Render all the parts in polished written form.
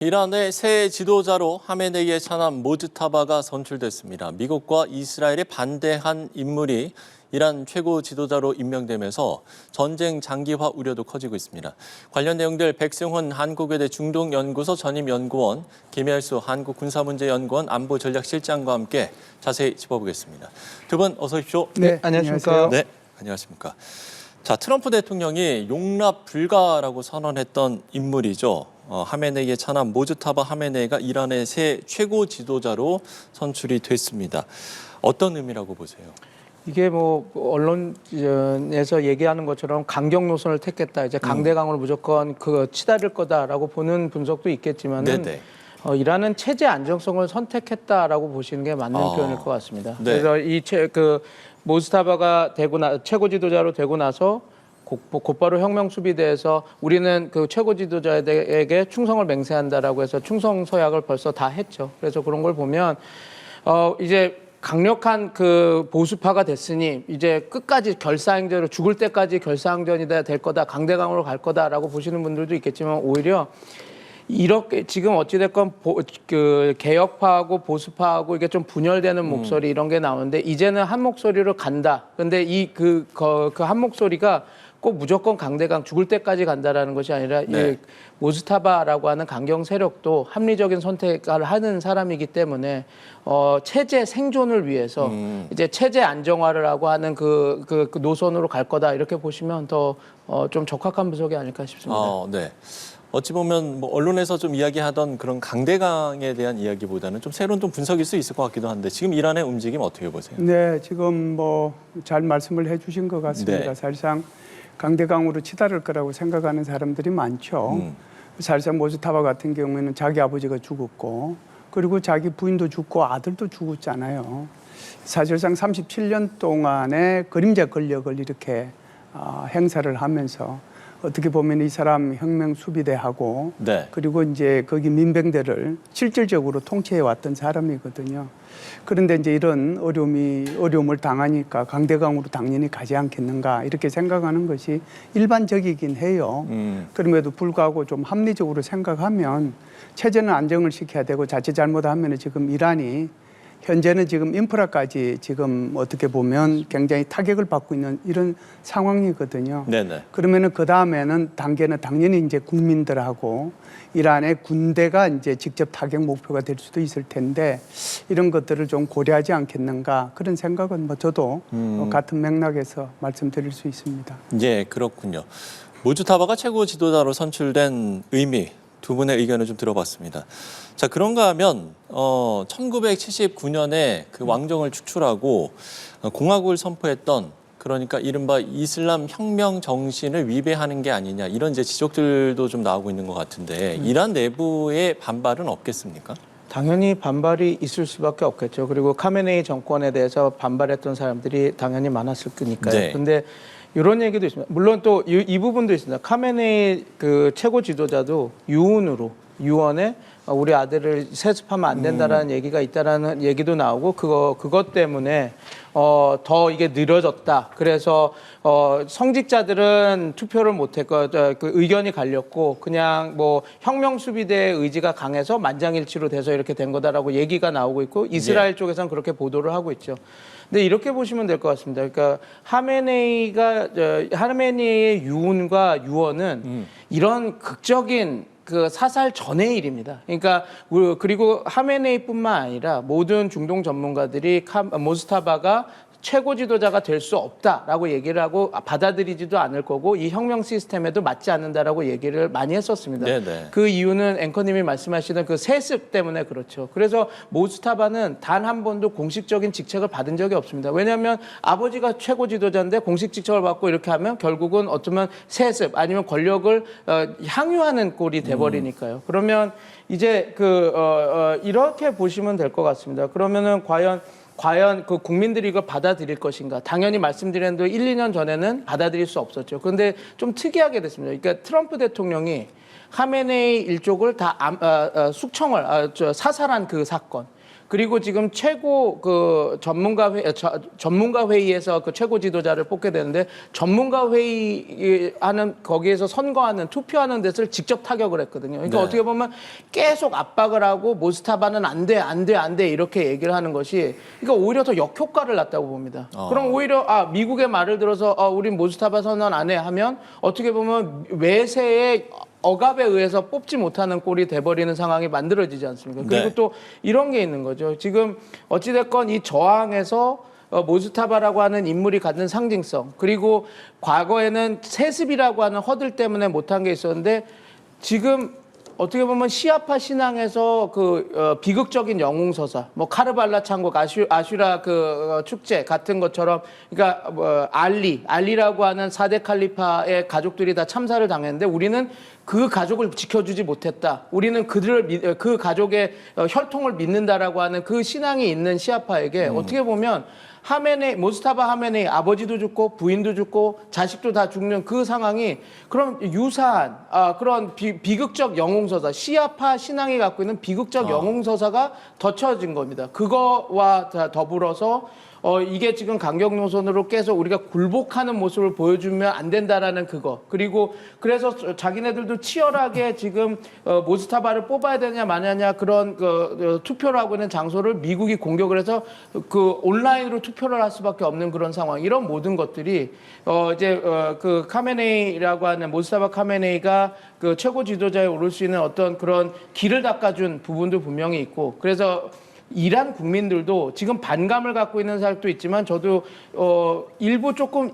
이란의 새 지도자로 하메네이의 차남 모즈타바가 선출됐습니다. 미국과 이스라엘에 반대한 인물이 이란 최고 지도자로 임명되면서 전쟁 장기화 우려도 커지고 있습니다. 관련 내용들 백승훈 한국외대 중동연구소 전임연구원, 김열수 한국군사문제연구원 안보전략실장과 함께 자세히 짚어보겠습니다. 두 분 어서 오십시오. 네, 안녕하십니까. 네, 안녕하십니까. 자, 트럼프 대통령이 용납 불가라고 선언했던 인물이죠. 하메네이의 차남 모즈타바 하메네이가 이란의 새 최고 지도자로 선출이 됐습니다. 어떤 의미라고 보세요? 이게 뭐 언론에서 얘기하는 것처럼 강경 노선을 택했다. 이제 강대강으로 무조건 치달을 거다라고 보는 분석도 있겠지만은 이란은 체제 안정성을 선택했다라고 보시는 게 맞는 표현일 것 같습니다. 네. 그래서 이 모즈타바가 최고 지도자로 되고 나서 곧바로 혁명 수비대에서 우리는 그 최고 지도자에게 충성을 맹세한다라고 해서 충성 서약을 벌써 다 했죠. 그래서 그런 걸 보면 이제 강력한 그 보수파가 됐으니 이제 끝까지 결사항전으로 죽을 때까지 결사항전이 될 거다, 강대강으로 갈 거다라고 보시는 분들도 있겠지만 오히려 이렇게 지금 어찌됐건 그 개혁파하고 보수파하고 이게 좀 분열되는 목소리 이런 게 나오는데 이제는 한 목소리로 간다. 근데 그 한 목소리가 꼭 무조건 강대강 죽을 때까지 간다라는 것이 아니라 이 모즈타바라고 하는 강경 세력도 합리적인 선택을 하는 사람이기 때문에 체제 생존을 위해서 이제 체제 안정화를 하고 하는 그 노선으로 갈 거다 이렇게 보시면 더 좀 적합한 분석이 아닐까 싶습니다. 네. 어찌 보면 뭐 언론에서 좀 이야기하던 그런 강대강에 대한 이야기보다는 좀 새로운 좀 분석일 수 있을 것 같기도 한데 지금 이란의 움직임 어떻게 보세요? 네, 지금 뭐 잘 말씀을 해주신 것 같습니다. 네. 사실상 강대강으로 치달을 거라고 생각하는 사람들이 많죠. 사실상 모즈타바 같은 경우에는 자기 아버지가 죽었고 그리고 자기 부인도 죽고 아들도 죽었잖아요. 사실상 37년 동안의 그림자 권력을 이렇게 행사를 하면서 어떻게 보면 이 사람 혁명 수비대하고 그리고 이제 거기 민병대를 실질적으로 통치해 왔던 사람이거든요. 그런데 이제 이런 어려움을 당하니까 강대강으로 당연히 가지 않겠는가 이렇게 생각하는 것이 일반적이긴 해요. 그럼에도 불구하고 좀 합리적으로 생각하면 체제는 안정을 시켜야 되고 자칫 잘못하면 지금 이란이 현재는 지금 인프라까지 지금 어떻게 보면 굉장히 타격을 받고 있는 이런 상황이거든요. 그러면은 그 다음에는 단계는 당연히 이제 국민들하고 이란의 군대가 이제 직접 타격 목표가 될 수도 있을 텐데 이런 것들을 좀 고려하지 않겠는가 그런 생각은 뭐 저도 같은 맥락에서 말씀드릴 수 있습니다. 예, 그렇군요. 모즈타바가 최고 지도자로 선출된 의미 두 분의 의견을 좀 들어봤습니다. 자, 그런가 하면 1979년에 그 왕정을 축출하고 공화국을 선포했던 그러니까 이른바 이슬람 혁명 정신을 위배하는 게 아니냐 이런 이제 지적들도 좀 나오고 있는 것 같은데 이란 내부의 반발은 없겠습니까? 당연히 반발이 있을 수밖에 없겠죠. 그리고 카메네이 정권에 대해서 반발했던 사람들이 당연히 많았을 거니까요. 근데 이런 얘기도 있습니다. 물론 또 이 부분도 있습니다. 카메네이 그 최고 지도자도 유언에 우리 아들을 세습하면 안 된다라는 얘기가 있다라는 얘기도 나오고 그것 때문에 더 이게 느려졌다. 그래서 성직자들은 투표를 못했고 그 의견이 갈렸고 그냥 뭐 혁명 수비대의 의지가 강해서 만장일치로 돼서 이렇게 된 거다라고 얘기가 나오고 있고 이스라엘 쪽에서는 그렇게 보도를 하고 있죠. 근데 이렇게 보시면 될 것 같습니다. 그러니까 하메네이의 유언과 유언은 이런 극적인 그 사살 전의 일입니다. 그러니까 그리고 하메네이뿐만 아니라 모든 중동 전문가들이 모즈타바가 최고 지도자가 될 수 없다라고 얘기를 하고 받아들이지도 않을 거고 이 혁명 시스템에도 맞지 않는다라고 얘기를 많이 했었습니다. 그 이유는 앵커님이 말씀하시는 그 세습 때문에 그렇죠. 그래서 모즈타바는 단 한 번도 공식적인 직책을 받은 적이 없습니다. 왜냐하면 아버지가 최고 지도자인데 공식 직책을 받고 이렇게 하면 결국은 어쩌면 세습 아니면 권력을 향유하는 꼴이 돼버리니까요. 그러면 이제 이렇게 보시면 될 것 같습니다. 그러면은 과연 그 국민들이 이걸 받아들일 것인가? 당연히 말씀드린 대로 1, 2년 전에는 받아들일 수 없었죠. 그런데 좀 특이하게 됐습니다. 그러니까 트럼프 대통령이 하메네이 일족을 다 사살한 그 사건. 그리고 지금 최고 그 전문가 회의에서 그 최고 지도자를 뽑게 되는데 전문가 회의하는 거기에서 선거하는 투표하는 데를 직접 타격을 했거든요. 그러니까 네. 어떻게 보면 계속 압박을 하고 모스타바는 안 돼 이렇게 얘기를 하는 것이 그러니까 오히려 더 역효과를 났다고 봅니다. 그럼 오히려 미국의 말을 들어서 우린 모스타바 선언 안 해 하면 어떻게 보면 외세의 억압에 의해서 뽑지 못하는 꼴이 돼버리는 상황이 만들어지지 않습니까? 그리고 네. 또 이런 게 있는 거죠. 지금 어찌됐건 이 저항에서 모스타바라고 하는 인물이 갖는 상징성 그리고 과거에는 세습이라고 하는 허들 때문에 못한 게 있었는데 지금 어떻게 보면 시아파 신앙에서 비극적인 영웅서사, 뭐 카르발라 창국, 아슈라 축제 같은 것처럼, 그러니까 알리라고 하는 4대 칼리파의 가족들이 다 참사를 당했는데 우리는 그 가족을 지켜주지 못했다. 우리는 그 가족의 혈통을 믿는다라고 하는 그 신앙이 있는 시아파에게 어떻게 보면 모스타바 하메네이 아버지도 죽고 부인도 죽고 자식도 다 죽는 그 상황이 그런 유사한 그런 비극적 영웅서사 시아파 신앙이 갖고 있는 비극적 영웅서사가 덧쳐진 겁니다. 그거와 더불어서 이게 지금 강경 노선으로 계속 우리가 굴복하는 모습을 보여주면 안 된다라는 그거. 그리고 그래서 자기네들도 치열하게 지금 모스타바를 뽑아야 되냐 마냐냐 그런 투표를 하고 있는 장소를 미국이 공격을 해서 온라인으로 투표를 할 수밖에 없는 그런 상황. 이런 모든 것들이 그 카메네이라고 하는 모스타바 카메네이가 그 최고 지도자에 오를 수 있는 어떤 그런 길을 닦아준 부분도 분명히 있고 그래서 이란 국민들도 지금 반감을 갖고 있는 사람도 있지만 저도 일부 조금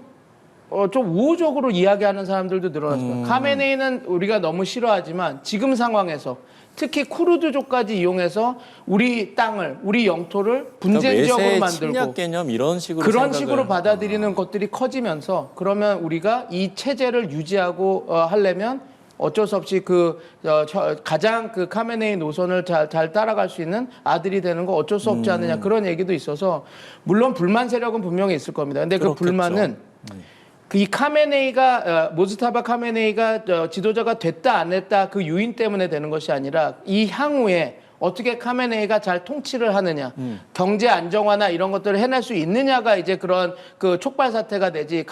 좀 우호적으로 이야기하는 사람들도 늘어났습니다. 카메네이는 우리가 너무 싫어하지만 지금 상황에서 특히 쿠르드족까지 이용해서 우리 땅을 우리 영토를 분쟁 지역으로 만들고 침략 개념 이런 식으로 그런 식으로 받아들이는 것들이 커지면서 그러면 우리가 이 체제를 유지하고 하려면 어쩔 수 없이 가장 카메네이 노선을 잘 따라갈 수 있는 아들이 되는 거 어쩔 수 없지 않느냐 그런 얘기도 있어서 물론 불만 세력은 분명히 있을 겁니다. 근데 그 불만은 이 카메네이가 모스타바 카메네이가 지도자가 됐다 안 됐다 그 요인 때문에 되는 것이 아니라 이 향후에 어떻게 카메네이가 잘 통치를 하느냐, 경제 안정화나 이런 것들을 해낼 수 있느냐가 이제 그런 촉발 사태가 되지.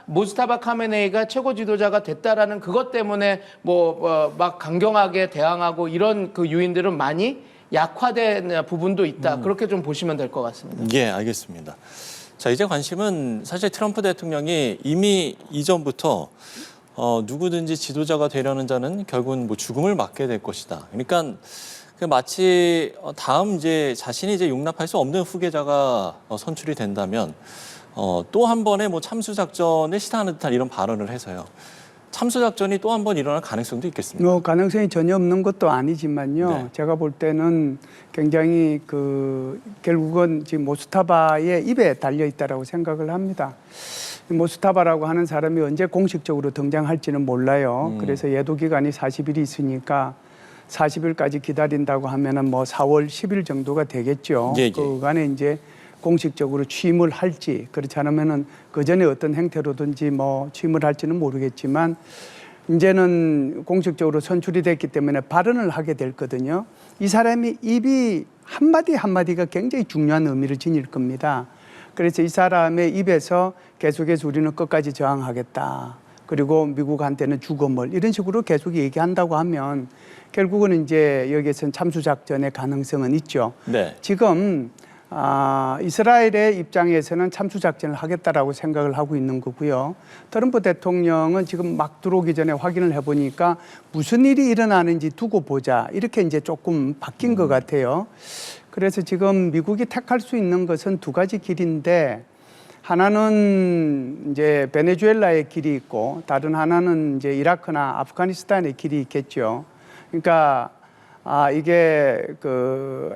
모스타바 카메네이가 최고 지도자가 됐다라는 그것 때문에 막 강경하게 대항하고 이런 요인들은 많이 약화된 부분도 있다. 그렇게 좀 보시면 될 것 같습니다. 예, 알겠습니다. 자, 이제 관심은 사실 트럼프 대통령이 이미 이전부터 누구든지 지도자가 되려는 자는 결국은 죽음을 맞게 될 것이다. 그러니까 마치 다음 자신이 용납할 수 없는 후계자가 선출이 된다면 또 한 번의 참수 작전을 시도하는 듯한 이런 발언을 해서요. 참수 작전이 또 한 번 일어날 가능성도 있겠습니다. 가능성이 전혀 없는 것도 아니지만요. 네. 제가 볼 때는 굉장히 결국은 지금 모스타바의 입에 달려 있다라고 생각을 합니다. 모스타바라고 하는 사람이 언제 공식적으로 등장할지는 몰라요. 그래서 예도 기간이 40일이 있으니까 40일까지 기다린다고 하면은 4월 10일 정도가 되겠죠. 예, 예. 그간에 이제 공식적으로 취임을 할지 그렇지 않으면은 그 전에 어떤 행태로든지 취임을 할지는 모르겠지만 이제는 공식적으로 선출이 됐기 때문에 발언을 하게 될 거거든요. 이 사람이 입이 한마디 한마디가 굉장히 중요한 의미를 지닐 겁니다. 그래서 이 사람의 입에서 계속해서 우리는 끝까지 저항하겠다. 그리고 미국한테는 죽음을 이런 식으로 계속 얘기한다고 하면 결국은 이제 여기에서는 참수작전의 가능성은 있죠. 네. 지금 이스라엘의 입장에서는 참수작전을 하겠다라고 생각을 하고 있는 거고요. 트럼프 대통령은 지금 막 들어오기 전에 확인을 해보니까 무슨 일이 일어나는지 두고 보자. 이렇게 이제 조금 바뀐 것 같아요. 그래서 지금 미국이 택할 수 있는 것은 두 가지 길인데 하나는 이제 베네수엘라의 길이 있고 다른 하나는 이제 이라크나 아프가니스탄의 길이 있겠죠. 그러니까 이게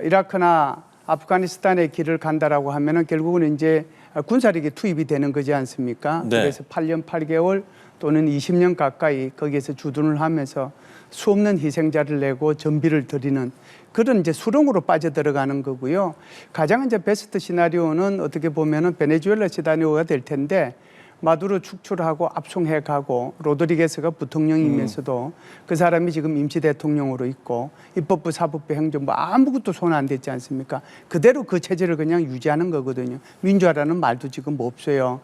이라크나 아프가니스탄의 길을 간다라고 하면은 결국은 이제 군사력이 투입이 되는 거지 않습니까? 네. 그래서 8년 8개월 또는 20년 가까이 거기에서 주둔을 하면서 수없는 희생자를 내고 전비를 들이는 그런 이제 수렁으로 빠져들어가는 거고요. 가장 이제 베스트 시나리오는 어떻게 보면은 베네수엘라 시나리오가 될 텐데 마두로 축출하고 압송해 가고 로드리게스가 부통령이면서도 그 사람이 지금 임시 대통령으로 있고 입법부, 사법부, 행정부 아무것도 손 안 댔지 않습니까? 그대로 그 체제를 그냥 유지하는 거거든요. 민주화라는 말도 지금 없어요.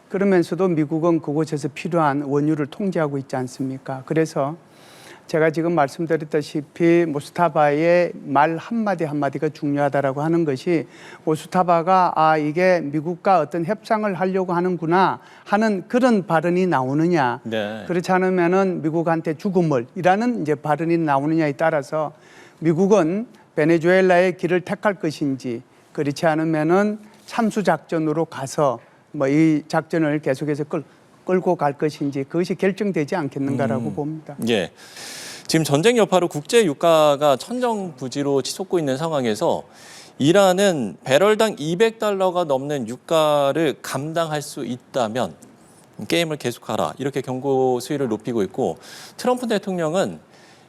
그러면서도 미국은 그곳에서 필요한 원유를 통제하고 있지 않습니까? 그래서 제가 지금 말씀드렸다시피 모스타바의 말 한마디 한마디가 중요하다라고 하는 것이 모스타바가 이게 미국과 어떤 협상을 하려고 하는구나 하는 그런 발언이 나오느냐. 네. 그렇지 않으면은 미국한테 죽음을 이라는 이제 발언이 나오느냐에 따라서 미국은 베네수엘라의 길을 택할 것인지 그렇지 않으면은 참수 작전으로 가서 뭐 이 작전을 계속해서 끌고 갈 것인지 그것이 결정되지 않겠는가라고 봅니다. 예. 지금 전쟁 여파로 국제 유가가 천정부지로 치솟고 있는 상황에서 이란은 배럴당 $200가 넘는 유가를 감당할 수 있다면 게임을 계속하라 이렇게 경고 수위를 높이고 있고 트럼프 대통령은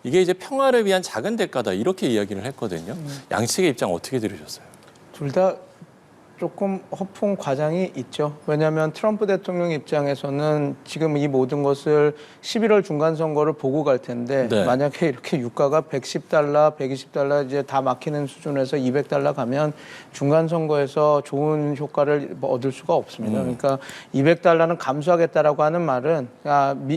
이게 이제 평화를 위한 작은 대가다 이렇게 이야기를 했거든요. 양측의 입장 어떻게 들으셨어요? 둘 다 조금 허풍 과장이 있죠. 왜냐하면 트럼프 대통령 입장에서는 지금 이 모든 것을 11월 중간 선거를 보고 갈 텐데 네. 만약에 이렇게 유가가 $110, $120 이제 다 막히는 수준에서 $200 가면 중간 선거에서 좋은 효과를 얻을 수가 없습니다. 그러니까 $200는 감수하겠다라고 하는 말은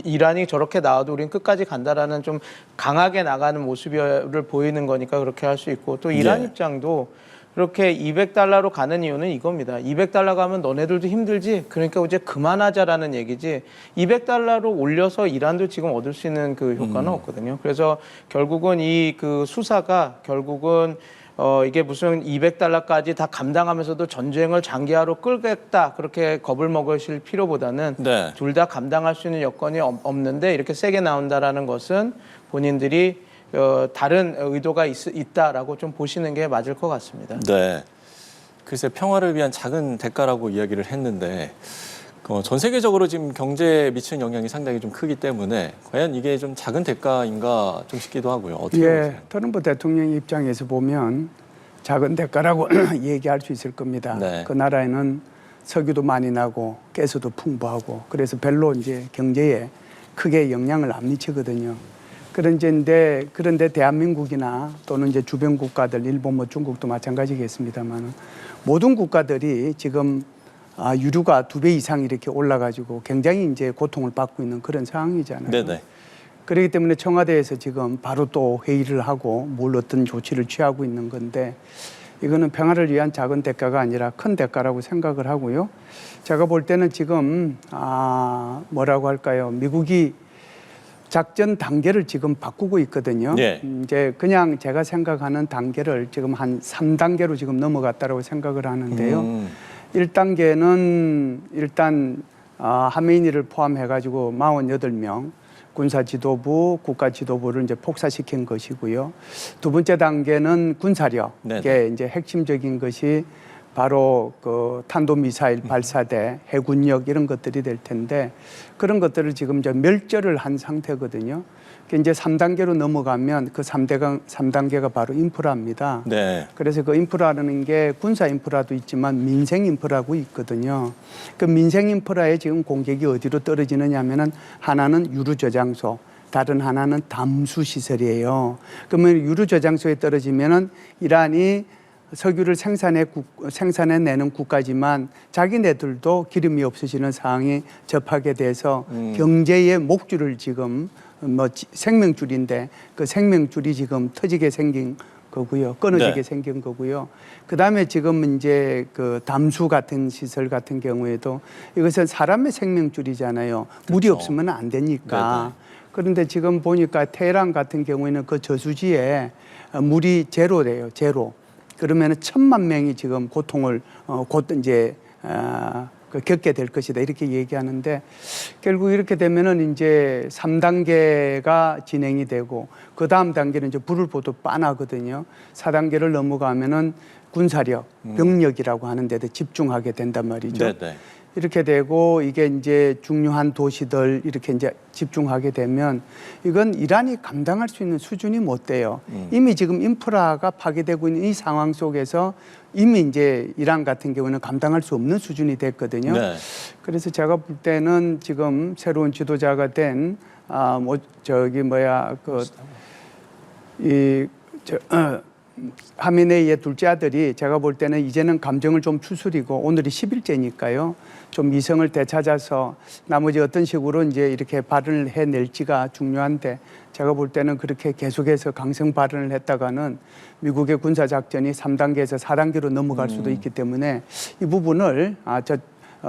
이란이 저렇게 나와도 우린 끝까지 간다라는 좀 강하게 나가는 모습을 보이는 거니까 그렇게 할 수 있고 또 이란 예. 입장도 그렇게 $200로 가는 이유는 이겁니다. $200 가면 너네들도 힘들지? 그러니까 이제 그만하자라는 얘기지. $200로 올려서 이란도 지금 얻을 수 있는 그 효과는 없거든요. 그래서 결국은 이 그 수사가 결국은 이게 무슨 $200까지 다 감당하면서도 전쟁을 장기화로 끌겠다 그렇게 겁을 먹으실 필요보다는 네. 둘 다 감당할 수 있는 여건이 없는데 이렇게 세게 나온다라는 것은 본인들이 다른 의도가 있다라고 좀 보시는 게 맞을 것 같습니다. 네. 글쎄 평화를 위한 작은 대가라고 이야기를 했는데 전 세계적으로 지금 경제에 미치는 영향이 상당히 좀 크기 때문에 과연 이게 좀 작은 대가인가 좀 싶기도 하고요. 어떻게 보세요? 트럼프 대통령 입장에서 보면 작은 대가라고 얘기할 수 있을 겁니다. 네. 그 나라에는 석유도 많이 나고 가스도 풍부하고 그래서 별로 이제 경제에 크게 영향을 안 미치거든요. 그런데 대한민국이나 또는 이제 주변 국가들, 일본, 뭐 중국도 마찬가지겠습니다만 모든 국가들이 지금 유류가 2배 이상 이렇게 올라가지고 굉장히 이제 고통을 받고 있는 그런 상황이잖아요. 네네. 그렇기 때문에 청와대에서 지금 바로 또 회의를 하고 뭘 어떤 조치를 취하고 있는 건데 이거는 평화를 위한 작은 대가가 아니라 큰 대가라고 생각을 하고요. 제가 볼 때는 지금 뭐라고 할까요? 미국이 작전 단계를 지금 바꾸고 있거든요. 네. 이제 그냥 제가 생각하는 단계를 지금 한 3단계로 지금 넘어갔다라고 생각을 하는데요. 1단계는 일단 하메이니를 포함해가지고 48명 군사 지도부, 국가 지도부를 이제 폭사시킨 것이고요. 두 번째 단계는 군사력에 네네. 이제 핵심적인 것이 바로 그 탄도미사일 발사대, 해군력 이런 것들이 될 텐데 그런 것들을 지금 이제 멸절을 한 상태거든요. 이제 3단계로 넘어가면 그 3단계가 바로 인프라입니다. 네. 그래서 그 인프라라는 게 군사 인프라도 있지만 민생 인프라고 있거든요. 그 민생 인프라에 지금 공격이 어디로 떨어지느냐 하면은 하나는 유류 저장소, 다른 하나는 담수 시설이에요. 그러면 유류 저장소에 떨어지면은 이란이 석유를 생산해내는 국가지만 자기네들도 기름이 없어지는 상황이 접하게 돼서 경제의 목줄을 지금 뭐 생명줄인데 그 생명줄이 지금 터지게 생긴 거고요. 끊어지게 네. 생긴 거고요. 그다음에 지금 이제 그 담수 같은 시설 같은 경우에도 이것은 사람의 생명줄이잖아요. 물이 그렇죠. 없으면 안 되니까. 네네. 그런데 지금 보니까 테헤란 같은 경우에는 그 저수지에 물이 제로래요. 제로. 그러면 1,000만 명이 지금 고통을 곧 이제 겪게 될 것이다 이렇게 얘기하는데 결국 이렇게 되면은 이제 3단계가 진행이 되고 그 다음 단계는 이제 불을 보듯 빤하거든요. 4단계를 넘어가면은 군사력, 병력이라고 하는 데도 집중하게 된단 말이죠. 네네. 이렇게 되고 이게 이제 중요한 도시들 이렇게 이제 집중하게 되면 이건 이란이 감당할 수 있는 수준이 못 돼요. 이미 지금 인프라가 파괴되고 있는 이 상황 속에서 이미 이제 이란 같은 경우는 감당할 수 없는 수준이 됐거든요. 네. 그래서 제가 볼 때는 지금 새로운 지도자가 된 하미네이의 둘째 아들이 제가 볼 때는 이제는 감정을 좀 추스리고 오늘이 10일째니까요. 좀 이성을 되찾아서 나머지 어떤 식으로 이제 이렇게 발언을 해낼지가 중요한데 제가 볼 때는 그렇게 계속해서 강성 발언을 했다가는 미국의 군사작전이 3단계에서 4단계로 넘어갈 수도 있기 때문에 이 부분을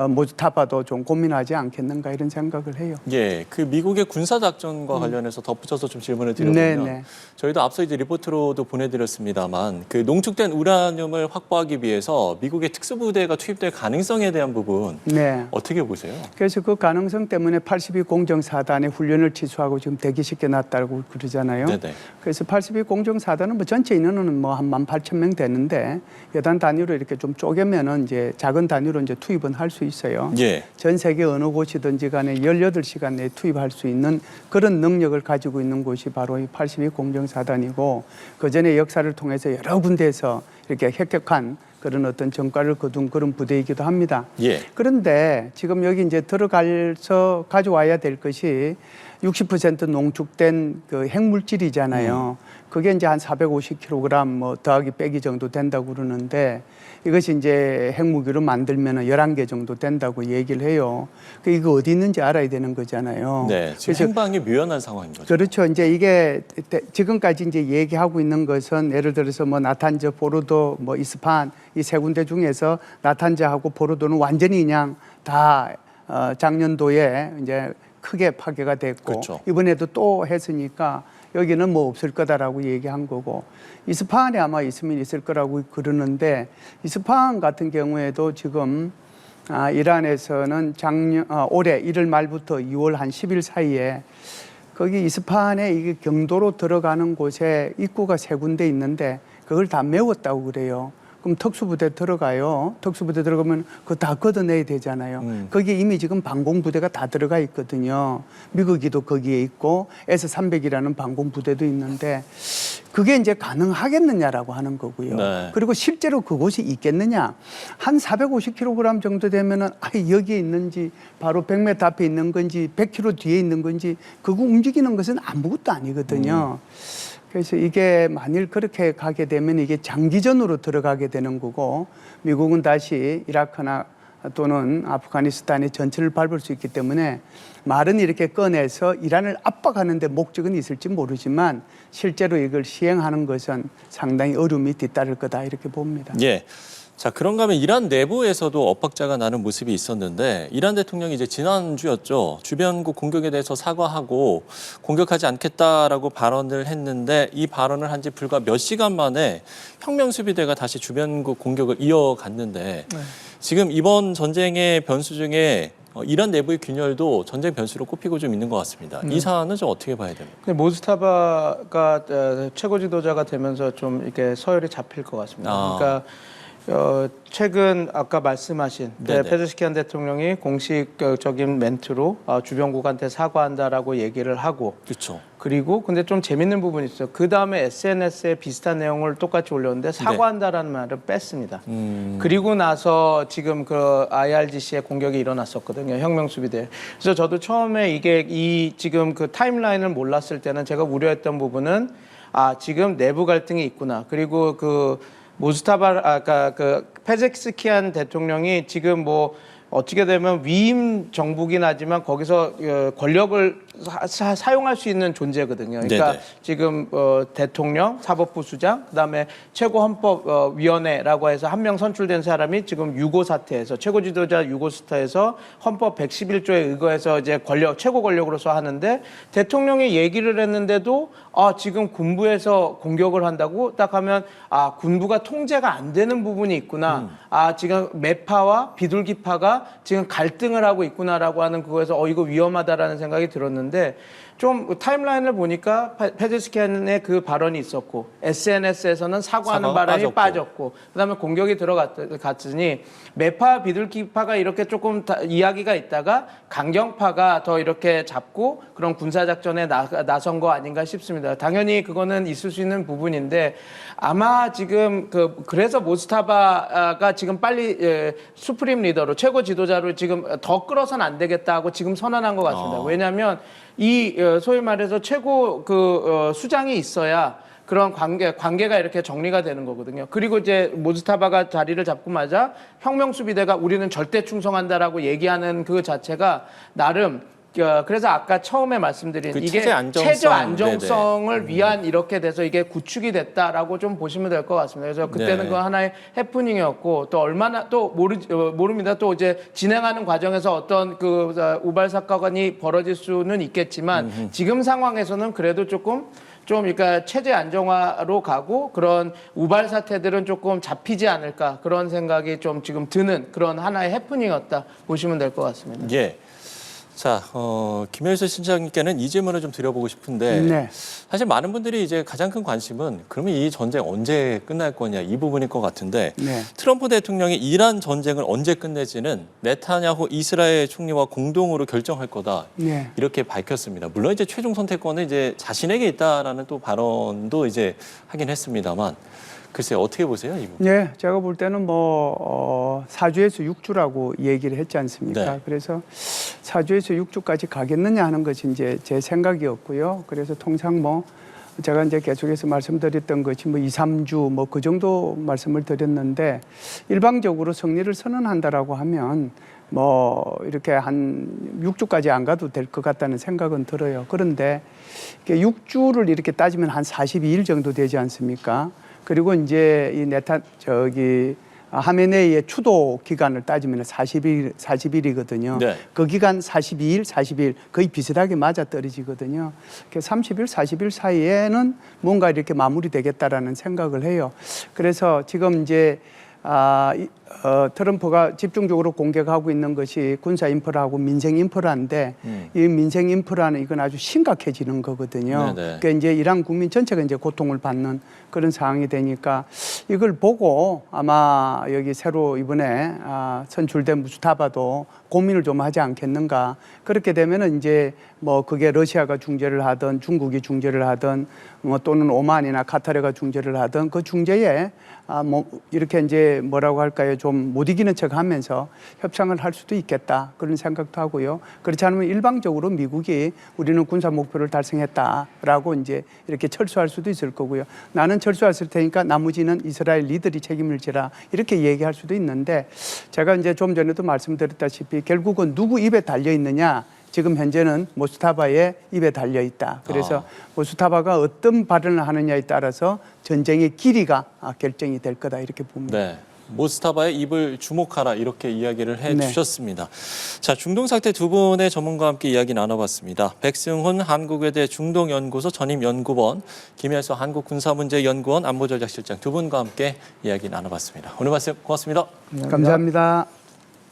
모즈타바도 좀 고민하지 않겠는가 이런 생각을 해요. 예, 그 미국의 군사 작전과 관련해서 덧붙여서 좀 질문을 드려보면 네네. 저희도 앞서 이제 리포트로도 보내드렸습니다만 그 농축된 우라늄을 확보하기 위해서 미국의 특수부대가 투입될 가능성에 대한 부분 네. 어떻게 보세요? 그래서 그 가능성 때문에 82 공정사단의 훈련을 취소하고 지금 대기시켜 놨다고 그러잖아요. 네네. 그래서 82 공정사단은 뭐 전체 인원은 뭐 한 18,000명 되는데 여단 단위로 이렇게 좀 쪼개면은 이제 작은 단위로 이제 투입은 할 수 있어요. 예. 전 세계 어느 곳이든지 간에 18시간 내에 투입할 수 있는 그런 능력을 가지고 있는 곳이 바로 이 82 공정사단이고 그전에 역사를 통해서 여러 군데에서 이렇게 획격한 그런 어떤 전과를 거둔 그런 부대이기도 합니다. 예. 그런데 지금 여기 이제 들어가서 가져와야 될 것이 60% 농축된 그 핵물질이잖아요. 그게 이제 한 450kg 뭐 더하기 빼기 정도 된다고 그러는데 이것이 이제 핵무기로 만들면 11개 정도 된다고 얘기를 해요. 이거 어디 있는지 알아야 되는 거잖아요. 네. 지금 그래서 행방이 묘연한 상황인 거죠. 그렇죠. 이제 이게 지금까지 이제 얘기하고 있는 것은 예를 들어서 뭐 나탄즈, 포르도, 뭐 이스파한 이 세 군데 중에서 나탄즈하고 포르도는 완전히 그냥 다 작년도에 이제 크게 파괴가 됐고 그렇죠. 이번에도 또 했으니까 여기는 뭐 없을 거다라고 얘기한 거고 이스파한에 아마 있으면 있을 거라고 그러는데 이스파한 같은 경우에도 지금 이란에서는 올해 1월 말부터 2월 한 10일 사이에 거기 이스파한에 이게 경도로 들어가는 곳에 입구가 세 군데 있는데 그걸 다 메웠다고 그래요. 그럼 특수부대 들어가요. 특수부대 들어가면 그거 다 걷어내야 되잖아요. 거기에 이미 지금 방공부대가 다 들어가 있거든요. 미국이도 거기에 있고 S-300이라는 방공부대도 있는데 그게 이제 가능하겠느냐라고 하는 거고요. 네. 그리고 실제로 그곳이 있겠느냐. 한 450kg 정도 되면은 여기에 있는지 바로 100m 앞에 있는 건지 100km 뒤에 있는 건지 그거 움직이는 것은 아무것도 아니거든요. 그래서 이게 만일 그렇게 가게 되면 이게 장기전으로 들어가게 되는 거고 미국은 다시 이라크나 또는 아프가니스탄의 전체를 밟을 수 있기 때문에 말은 이렇게 꺼내서 이란을 압박하는 데 목적은 있을지 모르지만 실제로 이걸 시행하는 것은 상당히 어려움이 뒤따를 거다 이렇게 봅니다. 예. 자, 그런가 하면 이란 내부에서도 엇박자가 나는 모습이 있었는데 이란 대통령이 이제 지난주였죠. 주변국 공격에 대해서 사과하고 공격하지 않겠다라고 발언을 했는데 이 발언을 한 지 불과 몇 시간 만에 혁명수비대가 다시 주변국 공격을 이어갔는데 지금 이번 전쟁의 변수 중에 이란 내부의 균열도 전쟁 변수로 꼽히고 좀 있는 것 같습니다. 이 사안은 좀 어떻게 봐야 됩니까? 근데 모스타바가 최고 지도자가 되면서 좀 이렇게 서열이 잡힐 것 같습니다. 그러니까 최근 아까 말씀하신 페제시키안 대통령이 공식적인 멘트로 주변국한테 사과한다라고 얘기를 하고 그렇죠. 그리고 근데 좀 재밌는 부분이 있어요. 그 다음에 SNS에 비슷한 내용을 똑같이 올렸는데 사과한다라는 말을 뺐습니다. 그리고 나서 지금 그 IRGC의 공격이 일어났었거든요. 혁명수비대. 그래서 저도 처음에 이게 지금 그 타임라인을 몰랐을 때는 제가 우려했던 부분은 지금 내부 갈등이 있구나. 그리고 그 모스타바 그 페제시키안 대통령이 지금 뭐 어떻게 되면 위임 정부긴 하지만 거기서 권력을 사용할 수 있는 존재거든요. 그러니까 네네. 지금 대통령, 사법부 수장, 그다음에 최고헌법위원회라고 해서 한 명 선출된 사람이 지금 유고 사태에서 최고 지도자 유고 사태에서 헌법 111조에 의거해서 이제 최고 권력으로서 하는데 대통령이 얘기를 했는데도 지금 군부에서 공격을 한다고 딱 하면 군부가 통제가 안 되는 부분이 있구나. 지금 매파와 비둘기파가 지금 갈등을 하고 있구나라고 하는 그거에서 이거 위험하다라는 생각이 들었는데 좀 타임라인을 보니까 페제스키안의 그 발언이 있었고 SNS에서는 사과하는 사과가 발언이 빠졌고 그다음에 공격이 들어갔으니 매파 비둘기파가 이렇게 조금 이야기가 있다가 강경파가 더 이렇게 잡고 그런 군사작전에 나선 거 아닌가 싶습니다. 당연히 그거는 있을 수 있는 부분인데 아마 지금 그래서 모스타바가 지금 빨리 수프림 리더로 최고 지도자로 지금 더 끌어서는 안 되겠다고 지금 선언한 것 같습니다. 왜냐하면 이 소위 말해서 최고 수장이 있어야 그런 관계가 이렇게 정리가 되는 거거든요. 그리고 이제 모스타바가 자리를 잡고마자 혁명수비대가 우리는 절대 충성한다라고 얘기하는 그 자체가 나름 그래서 아까 처음에 말씀드린 이게 체제 안정성을 위한 이렇게 돼서 이게 구축이 됐다라고 좀 보시면 될 것 같습니다. 그래서 그때는 그 하나의 해프닝이었고 또 얼마나 또 모릅니다. 또 이제 진행하는 과정에서 어떤 그 우발 사건이 벌어질 수는 있겠지만 지금 상황에서는 그래도 좀 그러니까 체제 안정화로 가고 그런 우발 사태들은 조금 잡히지 않을까 그런 생각이 좀 지금 드는 그런 하나의 해프닝이었다 보시면 될 것 같습니다. 예. 자, 김현수 실장님께는 이 질문을 좀 드려보고 싶은데 네. 사실 많은 분들이 이제 가장 큰 관심은 그러면 이 전쟁 언제 끝날 거냐 이 부분일 것 같은데 네. 트럼프 대통령이 이란 전쟁을 언제 끝내지는 네타냐후 이스라엘 총리와 공동으로 결정할 거다 네. 이렇게 밝혔습니다. 물론 이제 최종 선택권은 이제 자신에게 있다라는 또 발언도 이제 하긴 했습니다만 글쎄요 어떻게 보세요 이 부분? 네, 제가 볼 때는 4주에서 6주라고 얘기를 했지 않습니까? 네. 그래서 4주에서 6주까지 가겠느냐 하는 것이 이제 제 생각이었고요. 그래서 통상 제가 이제 계속해서 말씀드렸던 것이 2, 3주 그 정도 말씀을 드렸는데 일방적으로 승리를 선언한다라고 하면 이렇게 한 6주까지 안 가도 될 것 같다는 생각은 들어요. 그런데 6주를 이렇게 따지면 한 42일 정도 되지 않습니까? 그리고 이제 하메네이의 추도 기간을 따지면 40일이거든요. 네. 그 기간 42일 거의 비슷하게 맞아 떨어지거든요. 30일, 40일 사이에는 뭔가 이렇게 마무리되겠다라는 생각을 해요. 그래서 지금 이제 트럼프가 집중적으로 공격하고 있는 것이 군사 인프라하고 민생 인프라인데 이 민생 인프라는 이건 아주 심각해지는 거거든요. 그러니까 이제 이란 국민 전체가 이제 고통을 받는 그런 상황이 되니까 이걸 보고 아마 여기 새로 이번에 선출된 무스타바도 고민을 좀 하지 않겠는가. 그렇게 되면은 이제 그게 러시아가 중재를 하든 중국이 중재를 하든 또는 오만이나 카타르가 중재를 하든 그 중재에 이렇게 이제 뭐라고 할까요? 좀 못 이기는 척 하면서 협상을 할 수도 있겠다. 그런 생각도 하고요. 그렇지 않으면 일방적으로 미국이 우리는 군사 목표를 달성했다라고 이제 이렇게 철수할 수도 있을 거고요. 나는 철수했을 테니까 나머지는 이스라엘 리더리 책임을 지라. 이렇게 얘기할 수도 있는데 제가 이제 좀 전에도 말씀드렸다시피 결국은 누구 입에 달려 있느냐. 지금 현재는 모스타바의 입에 달려 있다. 그래서 모스타바가 어떤 발언을 하느냐에 따라서 전쟁의 길이가 결정이 될 거다 이렇게 봅니다. 네. 모스타바의 입을 주목하라 이렇게 이야기를 해주셨습니다. 자, 중동 사태 두 분의 전문가와 함께 이야기 나눠봤습니다. 백승훈 한국외대 중동연구소 전임연구원, 김현수 한국군사문제연구원 안보전략실장 두 분과 함께 이야기 나눠봤습니다. 오늘 말씀 고맙습니다. 감사합니다.